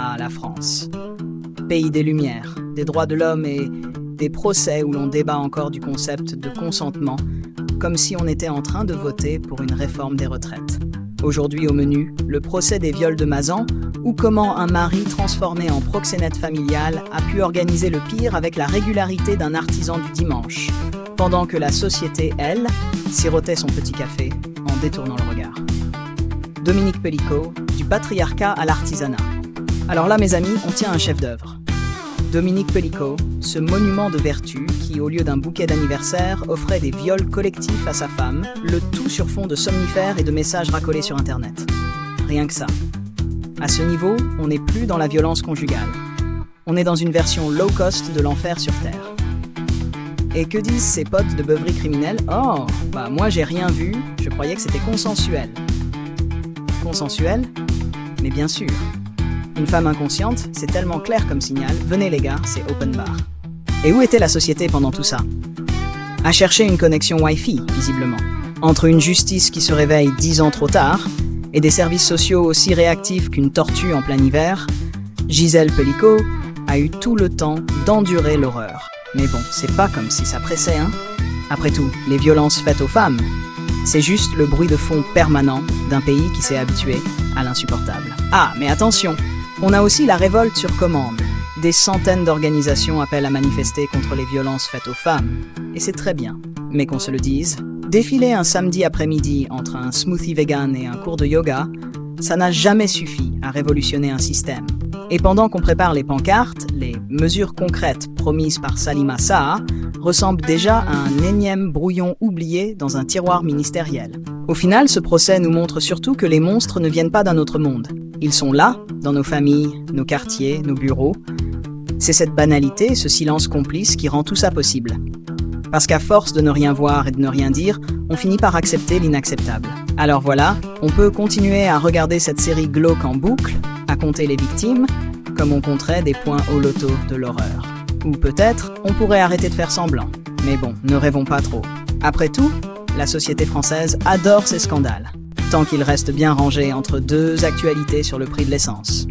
Ah, la France. Pays des Lumières, des droits de l'homme et des procès où l'on débat encore du concept de consentement, comme si on était en train de voter pour une réforme des retraites. Aujourd'hui au menu, le procès des viols de Mazan, ou comment un mari transformé en proxénète familial a pu organiser le pire avec la régularité d'un artisan du dimanche, pendant que la société, elle, sirotait son petit café en détournant le regard. Dominique Pellicot, du patriarcat à l'artisanat. Alors là, mes amis, on tient un chef-d'œuvre. Dominique Pellicot, ce monument de vertu qui, au lieu d'un bouquet d'anniversaire, offrait des viols collectifs à sa femme, le tout sur fond de somnifères et de messages racolés sur Internet. Rien que ça. À ce niveau, on n'est plus dans la violence conjugale. On est dans une version low-cost de l'enfer sur Terre. Et que disent ces potes de beuverie criminelle? Oh, moi j'ai rien vu, je croyais que c'était consensuel. Consensuel? Mais bien sûr. Une femme inconsciente, c'est tellement clair comme signal. Venez les gars, c'est open bar. Et où était la société pendant tout ça? À chercher une connexion Wi-Fi, visiblement. Entre une justice qui se réveille 10 ans trop tard et des services sociaux aussi réactifs qu'une tortue en plein hiver, Gisèle Pellicot a eu tout le temps d'endurer l'horreur. Mais bon, c'est pas comme si ça pressait, hein? Après tout, les violences faites aux femmes, c'est juste le bruit de fond permanent d'un pays qui s'est habitué à l'insupportable. Ah, mais attention! On a aussi la révolte sur commande. Des centaines d'organisations appellent à manifester contre les violences faites aux femmes. Et c'est très bien. Mais qu'on se le dise, défiler un samedi après-midi entre un smoothie vegan et un cours de yoga, ça n'a jamais suffi à révolutionner un système. Et pendant qu'on prépare les pancartes, les mesures concrètes promises par Salima Saha ressemblent déjà à un énième brouillon oublié dans un tiroir ministériel. Au final, ce procès nous montre surtout que les monstres ne viennent pas d'un autre monde. Ils sont là, dans nos familles, nos quartiers, nos bureaux. C'est cette banalité, ce silence complice qui rend tout ça possible. Parce qu'à force de ne rien voir et de ne rien dire, on finit par accepter l'inacceptable. Alors voilà, on peut continuer à regarder cette série glauque en boucle, à compter les victimes, comme on compterait des points au loto de l'horreur. Ou peut-être, on pourrait arrêter de faire semblant. Mais bon, ne rêvons pas trop. Après tout, la société française adore ces scandales, tant qu'ils restent bien rangés entre deux actualités sur le prix de l'essence.